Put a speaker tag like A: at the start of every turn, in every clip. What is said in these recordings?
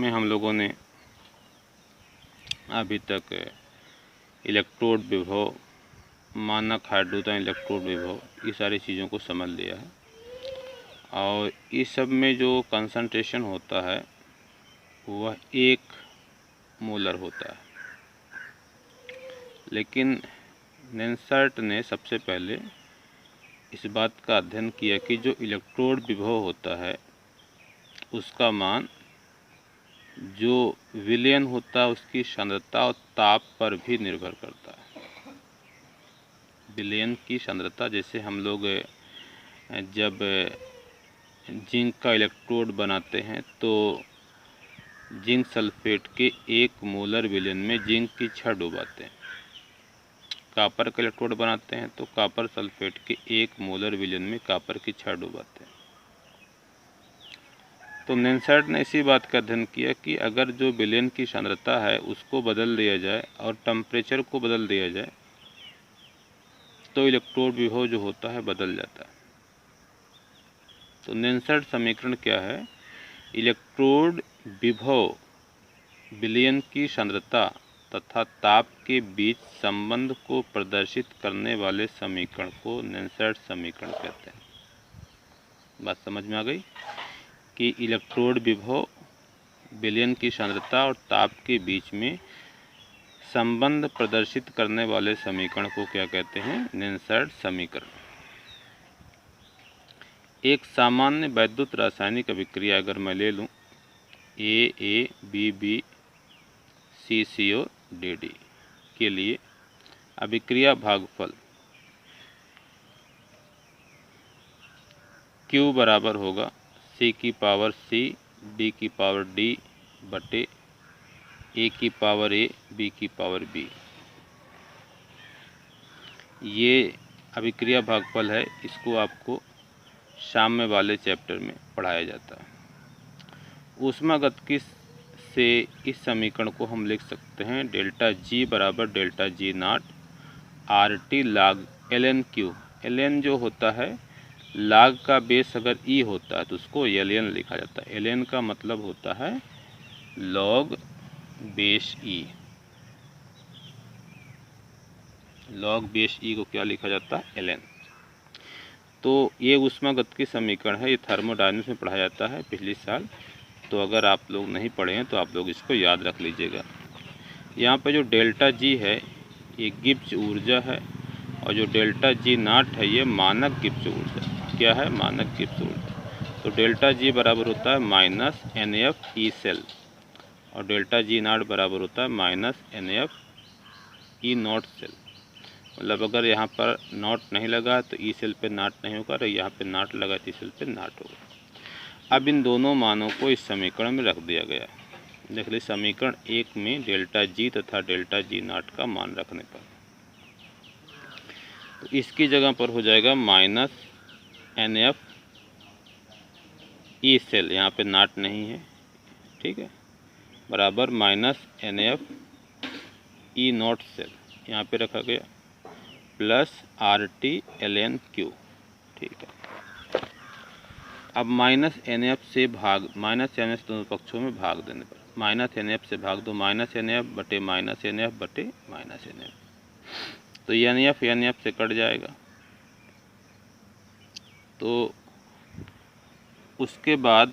A: में हम लोगों ने अभी तक इलेक्ट्रोड विभव, मानक हाइड्रोजन इलेक्ट्रोड विभव, ये सारी चीज़ों को समझ लिया है। और इस सब में जो कंसंट्रेशन होता है वह 1 मोलर होता है। लेकिन नेंसर्ट ने सबसे पहले इस बात का अध्ययन किया कि जो इलेक्ट्रोड विभव होता है उसका मान जो विलयन होता है उसकी सांद्रता और ताप पर भी निर्भर करता है। विलयन की सांद्रता, जैसे हम लोग जब जिंक का इलेक्ट्रोड बनाते हैं तो जिंक सल्फेट के 1 मोलर विलयन में जिंक की 6 डुबाते हैं। कापर का इलेक्ट्रोड बनाते हैं तो कापर सल्फेट के 1 मोलर विलयन में कापर की 6 डुबाते हैं। तो नेंसर्ट ने इसी बात का अध्ययन किया कि अगर जो विलयन की सांद्रता है उसको बदल दिया जाए और टेम्परेचर को बदल दिया जाए तो इलेक्ट्रोड विभव जो होता है बदल जाता है। तो नेंसर्ट समीकरण क्या है? इलेक्ट्रोड विभव विलयन की सांद्रता तथा ताप के बीच संबंध को प्रदर्शित करने वाले समीकरण को नेंसर्ट समीकरण कहते हैं। बात समझ में आ गई कि इलेक्ट्रोड विभव विलयन की सांद्रता और ताप के बीच में संबंध प्रदर्शित करने वाले समीकरण को क्या कहते हैं? नेंसर्ट समीकरण। एक सामान्य वैद्युत रासायनिक अभिक्रिया अगर मैं ले लूं AABB CCO DD के लिए अभिक्रिया भागफल Q बराबर होगा C की पावर C D की पावर D बटे A की पावर A B की पावर B। ये अभिक्रिया भागफल है, इसको आपको शाम में वाले चैप्टर में पढ़ाया जाता है। ऊष्मागतिकी से इस समीकरण को हम लिख सकते हैं डेल्टा G बराबर delta G not RT log ln Q। ln जो होता है log का बेस अगर E होता है तो उसको ln लिखा जाता है। ln का मतलब होता है log base E। log base E को क्या लिखा जाता है? ln। तो ये ऊष्मागतिकी समीकरण है, ये थर्मोडायनामिक्स में पढ़ाया जाता है पिछले साल। तो अगर आप लोग नहीं पढ़े हैं तो आप लोग इसको याद रख लीजिएगा। यहाँ पे जो डेल्टा G है ये गिब्स ऊर्जा है और जो डेल्टा G नॉट है ये मानक गिब्स ऊर्जा। क्या है? मानक गिब्स ऊर्जा। तो डेल्टा G बराबर होता है माइनस NF E सेल और डेल्टा G नॉट बराबर होता है minus NF E naught cell. मतलब अगर यहाँ पर नॉट नहीं लगा तो ई सेल पे नॉट नहीं होगा और यहाँ पे नॉट लगा तो ई सेल पे नॉट होगा। अब इन दोनों मानों को इस समीकरण में रख दिया गया। देख लीजिए समीकरण 1 में डेल्टा G तथा डेल्टा G नॉट का मान रखने पर तो इसकी जगह पर हो जाएगा माइनस NF ई सेल, यहाँ पे नॉट नहीं है, ठीक है, बराबर minus NF E naught cell यहाँ पे रखा गया प्लस RT ln Q। ठीक है। अब माइनस NF से भाग, माइनस NF दोनों पक्षों में भाग देने पर माइनस NF से भाग दो, माइनस NF बटे माइनस NF बटे माइनस NF। तो NF NF से कट जाएगा। तो उसके बाद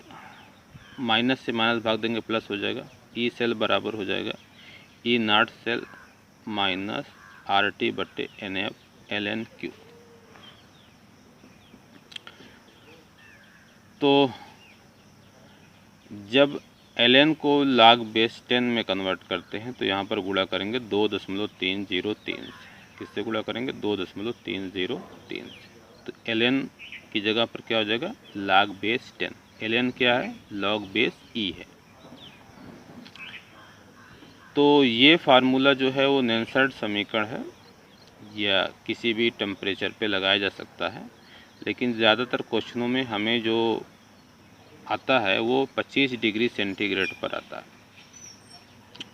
A: माइनस से माइनस भाग देंगे प्लस हो जाएगा। ई सेल बराबर हो जाएगा E naught cell minus RT बटे NF ln Q। तो जब ln को log बेस 10 में कन्वर्ट करते हैं तो यहाँ पर गुणा करेंगे 2.303 से। किससे गुणा करेंगे? 2.303 से। तो ln की जगह पर क्या हो जाएगा? log base 10। ln क्या है? log बेस E है। तो ये फार्मूला जो है वो नेंसर्ट समीकरण है, या किसी भी टेम्परेचर पे लगाया जा सकता है, लेकिन ज़्यादातर क्वेश्चनों में हमें जो आता है वो 25 डिग्री सेंटीग्रेड पर आता है।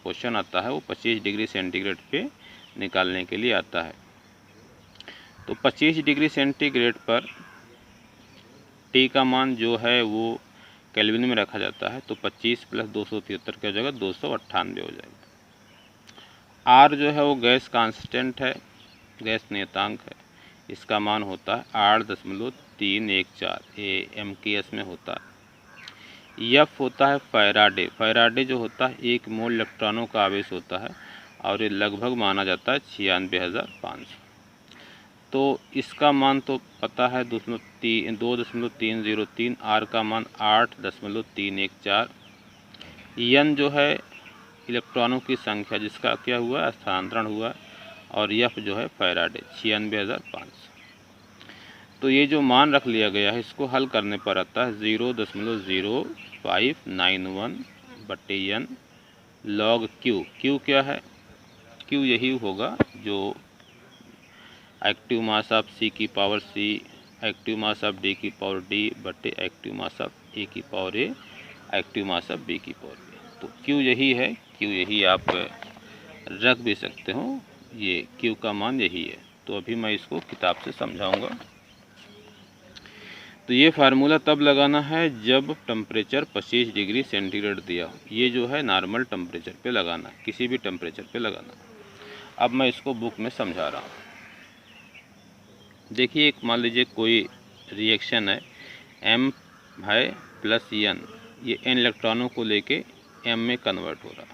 A: क्वेश्चन आता है वो 25 डिग्री सेंटीग्रेड पे निकालने के लिए आता है। तो 25 डिग्री सेंटीग्रेड पर T का मान जो है वो केल्विन में रखा जाता है तो 25 + 273 की जगह 298 हो जाएगा। आर जो है वो गैस कांस्टेंट है, गैस नियतांक है, इसका मान होता है 8.314 AmK में होता है। एफ होता है फैराडे, फैराडे जो होता है 1 मोल इलेक्ट्रॉनों का आवेश होता है और ये लगभग माना जाता है 96,500। तो इसका मान तो पता है 2.303, आर का मान 8.314, एन जो है इलेक्ट्रॉनों की संख्या जिसका क्या हुआ स्थानांतरण हुआ, और एफ जो है फैराडे 96,500। तो ये जो मान रख लिया गया है इसको हल करने पर आता है 0.0591/n log Q। Q क्या है? Q यही होगा जो एक्टिव मास ऑफ C की power C, active mass of D की पावर D बटे एक्टिव मास ऑफ A की power A, active mass of B की पावर B। तो Q यही है, Q यही आप रख भी सकते हो, ये Q का मान यही है। तो अभी मैं इसको किताब से समझाऊंगा। तो ये फार्मूला तब लगाना है जब टेम्परेचर 25 डिग्री सेंटीग्रेड दिया हो। ये जो है नॉर्मल टेम्परेचर पे लगाना है, किसी भी टेम्परेचर पे लगाना है। अब मैं इसको बुक में समझा रहा हूँ। देखिए एक मान लीजिए कोई रिएक्शन है, M है प्लस N, ये N इलेक्ट्रॉनों को लेके M में कन्वर्ट हो रहा है।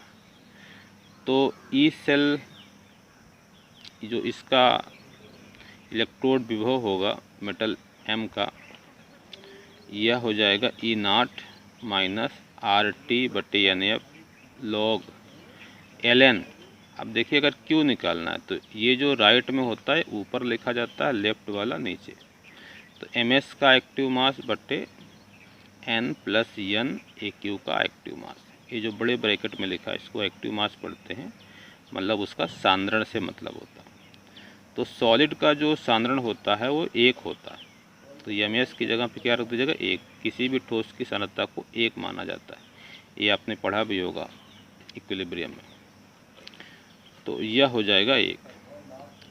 A: तो ई सेल जो इसका इलेक्ट्रोड विभव होगा मेटल M का, यह हो जाएगा E0 - RT/NF log ln। अब देखिए अगर Q निकालना है तो ये जो राइट में होता है ऊपर लिखा जाता है, लेफ्ट वाला नीचे। तो MS का एक्टिव मास बटे N + N AQ का एक्टिव मास। ये जो बड़े ब्रैकेट में लिखा है इसको एक्टिव मास पढ़ते हैं, मतलब उसका सांद्रण से मतलब होता है। तो सॉलिड का जो सांद्रण होता है वो 1 होता है, तो MS की जगह पे क्या रख दीजिएगा 1। किसी भी ठोस की सांद्रता को 1 माना जाता है, ये आपने पढ़ा भी होगा इक्विलिब्रियम में। तो यह हो जाएगा 1।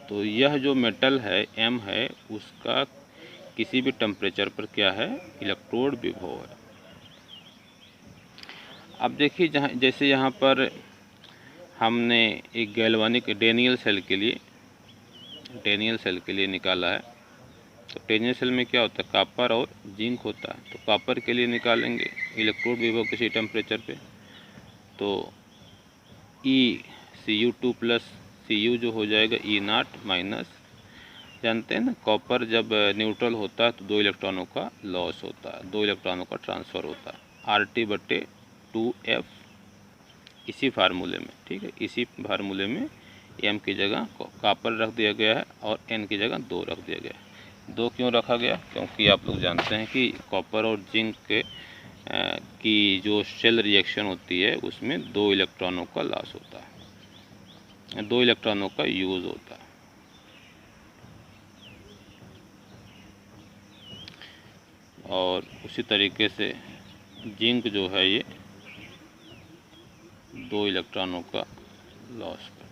A: तो यह जो मेटल है M है उसका किसी भी टेम्परेचर पर क्या है इलेक्ट्रोड विभव है। अब देखिए जैसे यहाँ पर हमने एक गैल्वानिक डेनियल सेल के लिए निकाला है। तो डेनियल सेल में क्या होता है कॉपर और जिंक होता है। तो कॉपर के लिए निकालेंगे इलेक्ट्रोड विभव किसी टेम्परेचर पे, तो ECU2 + Cu जो हो जाएगा E0 - जानते हैं ना कॉपर जब न्यूट्रल होता है तो 2 इलेक्ट्रॉनों का लॉस होता है, 2 इलेक्ट्रॉनों का ट्रांसफ़र होता है, RT/2F इसी फार्मूले में। ठीक है, इसी फार्मूले में M की जगह कॉपर रख दिया गया है और N की जगह 2 रख दिया गया है। 2 क्यों रखा गया? क्योंकि आप लोग जानते हैं कि कॉपर और जिंक की जो शेल रिएक्शन होती है उसमें 2 इलेक्ट्रॉनों का लॉस होता है, 2 इलेक्ट्रॉनों का यूज़ होता है। और उसी तरीके से जिंक जो है ये 2 इलेक्ट्रॉनों का लॉस करता है।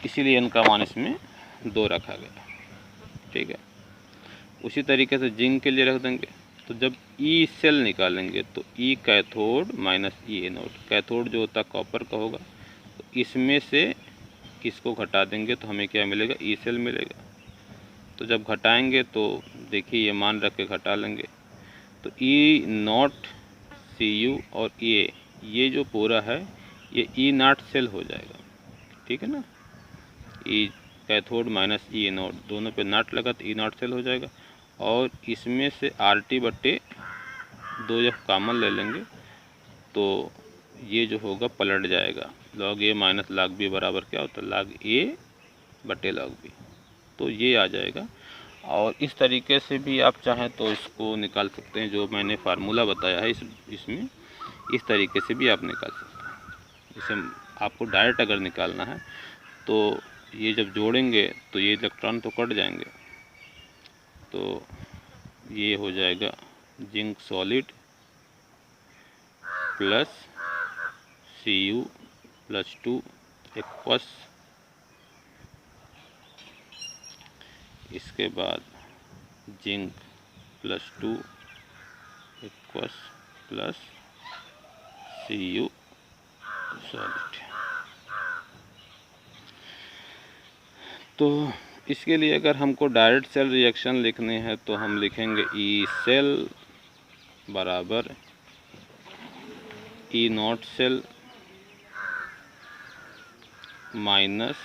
A: इसीलिए इनका मान इसमें 2 रखा गया। ठीक है, उसी तरीके से जिंक के लिए रख देंगे। तो जब ई सेल निकालेंगे तो ई कैथोड - ई एनोड, कैथोड जो होता है कॉपर का होगा, तो इसमें से इसको घटा देंगे तो हमें क्या मिलेगा ई सेल मिलेगा। तो जब घटाएंगे तो देखिए ये मान रख के घटा लेंगे तो E0 Cu और ये जो पूरा है ये E0 सेल हो जाएगा। ठीक है ना, ई कैथोड - ई एनोड दोनों पे नॉट लगा तो E0 सेल हो जाएगा। और इसमें से RT/2 जब कॉमन ले लेंगे तो ये जो होगा पलट जाएगा, log A - log B बराबर क्या होता है log A/log B। तो ये आ जाएगा। और इस तरीके से भी आप चाहें तो इसको निकाल सकते हैं, जो मैंने फार्मूला बताया है इसमें इस तरीके से भी आप निकाल सकते हैं। इसे आपको डायरेक्ट अगर निकालना है तो ये जब जोड़ेंगे तो ये इलेक्ट्रॉन तो कट जाएंगे, तो ये हो जाएगा zinc solid plus Cu+2 aqueous इसके बाद zinc +2 aqueous plus Cu solid. तो इसके लिए अगर हमको डायरेक्ट सेल रिएक्शन लिखने हैं तो हम लिखेंगे ई सेल बराबर ई नॉट सेल माइनस,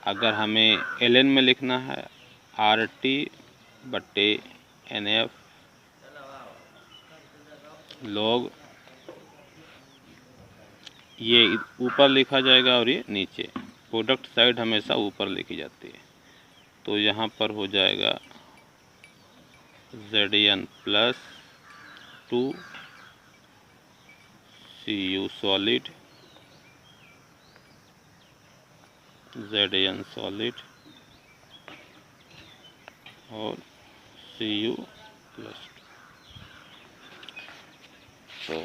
A: अगर हमें ln में लिखना है RT/NF लॉग, ये ऊपर लिखा जाएगा और ये नीचे, प्रोडक्ट साइड हमेशा ऊपर लिखी जाती है। तो यहाँ पर हो जाएगा Zn + 2 Cu solid Zn solid और Cu +2। तो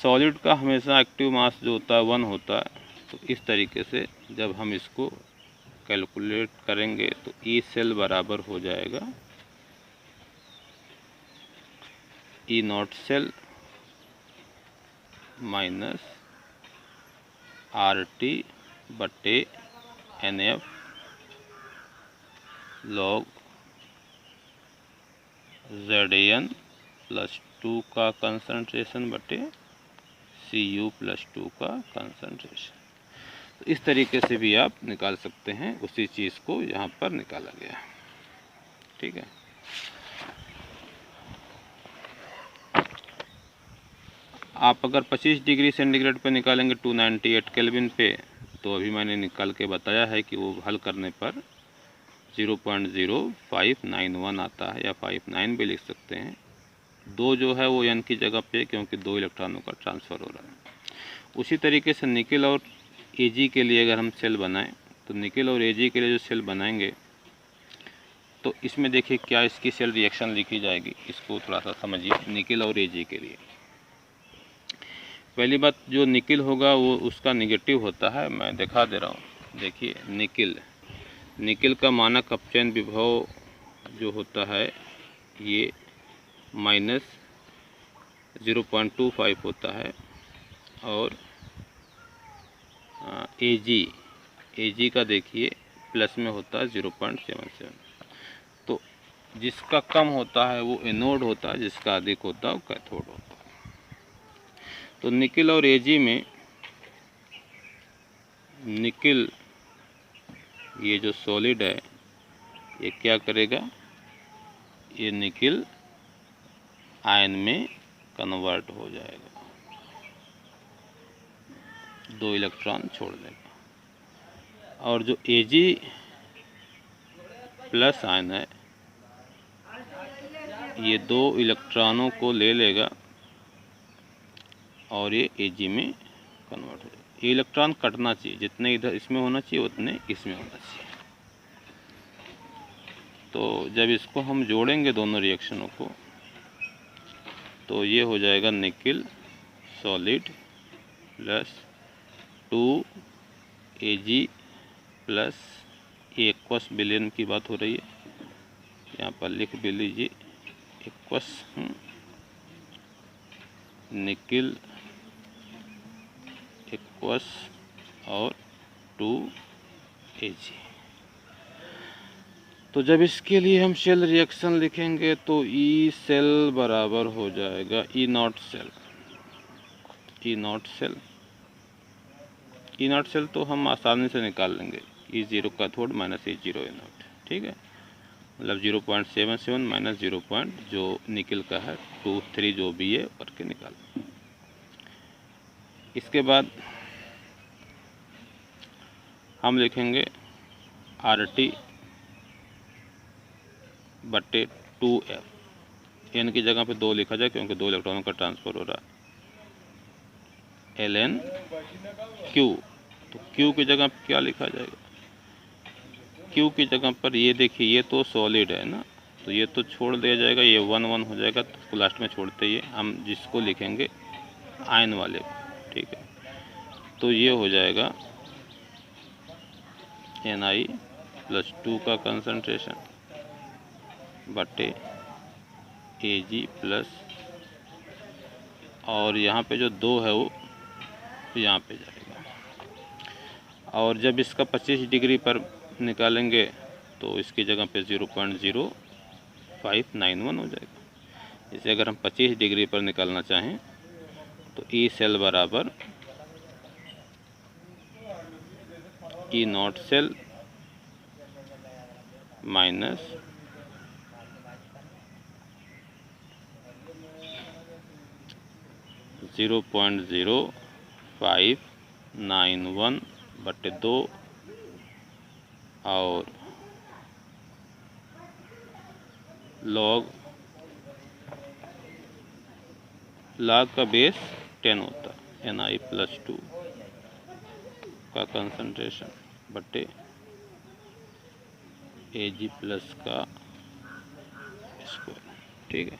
A: सॉलिड का हमेशा एक्टिव मास जो होता है 1 होता है। तो इस तरीके से जब हम इसको कैलकुलेट करेंगे तो ई सेल बराबर हो जाएगा E naught cell minus RT/NF log Zn +2 का कंसंट्रेशन बटे Cu +2 का कंसंट्रेशन। तो इस तरीके से भी आप निकाल सकते हैं, उसी चीज़ को यहाँ पर निकाला गया। ठीक है। आप अगर 25 डिग्री सेंटीग्रेड पे निकालेंगे 298 केल्विन पे, तो अभी मैंने निकाल के बताया है कि वो हल करने पर 0.0591 आता है, या 59 भी लिख सकते हैं। 2 जो है वो n की जगह पे, क्योंकि 2 इलेक्ट्रॉनों का ट्रांसफ़र हो रहा है। उसी तरीके से निकल और Ag के लिए अगर हम सेल बनाएं तो निकल और Ag के लिए जो सेल बनाएंगे तो इसमें देखिए क्या इसकी सेल रिएक्शन लिखी जाएगी, इसको थोड़ा सा समझिए। निकल और Ag के लिए पहली बात, जो निकल होगा वो उसका नेगेटिव होता है। मैं दिखा दे रहा हूँ, देखिए निकल का मानक अपचयन विभव जो होता है ये -0.25 होता है, और Ag का देखिए प्लस में होता है 0.77। तो जिसका कम होता है वो एनोड होता है, जिसका अधिक होता है वो कैथोड होता है। तो निकल और Ag में निकल ये जो सॉलिड है ये क्या करेगा, ये निकल आयन में कन्वर्ट हो जाएगा, 2 इलेक्ट्रॉन छोड़ देगा। और जो Ag प्लस आयन है ये 2 इलेक्ट्रॉनों को ले लेगा और ये Ag में कन्वर्ट हो जाएगा। ये इलेक्ट्रॉन कटना चाहिए, जितने इधर इसमें होना चाहिए उतने इसमें होना चाहिए। तो जब इसको हम जोड़ेंगे दोनों रिएक्शनों को तो ये हो जाएगा निकल solid plus 2 Ag plus aqueous विलयन की बात हो रही है, यहाँ पर लिख भी लीजिए एक्वस निकल एक्वस और 2 Ag। तो जब इसके लिए हम सेल रिएक्शन लिखेंगे तो ई सेल बराबर हो जाएगा E naught cell. E naught cell तो हम आसानी से निकाल लेंगे, E0 cathode minus E0 anode. ठीक है, मतलब 0.77 माइनस 0. जो निकल का है 23 जो भी है करके निकाल। इसके बाद हम लिखेंगे RT/2F, n की जगह पे 2 लिखा जाए क्योंकि 2 इलेक्ट्रॉनों का ट्रांसफ़र हो रहा है, ln Q। तो Q की जगह क्या लिखा जाएगा, Q की जगह पर ये देखिए ये तो सॉलिड है ना, तो ये तो छोड़ दिया जाएगा, ये 1 1 हो जाएगा, तो उसको लास्ट में छोड़ते ही हम जिसको लिखेंगे आयन वाले को, ठीक है। तो ये हो जाएगा Na+2 का कंसंट्रेशन बटे Ag प्लस, और यहाँ पे जो 2 है वो यहाँ पे जाएगा, और जब इसका 25 डिग्री पर निकालेंगे तो इसकी जगह पे 0.0591 हो जाएगा। इसे अगर हम 25 डिग्री पर निकालना चाहें तो ई सेल बराबर ई नॉट सेल माइनस (0.0591/2) और log का बेस 10 होता है, Na+2 का कंसंट्रेशन बटे Ag+ का स्क्वायर, ठीक है।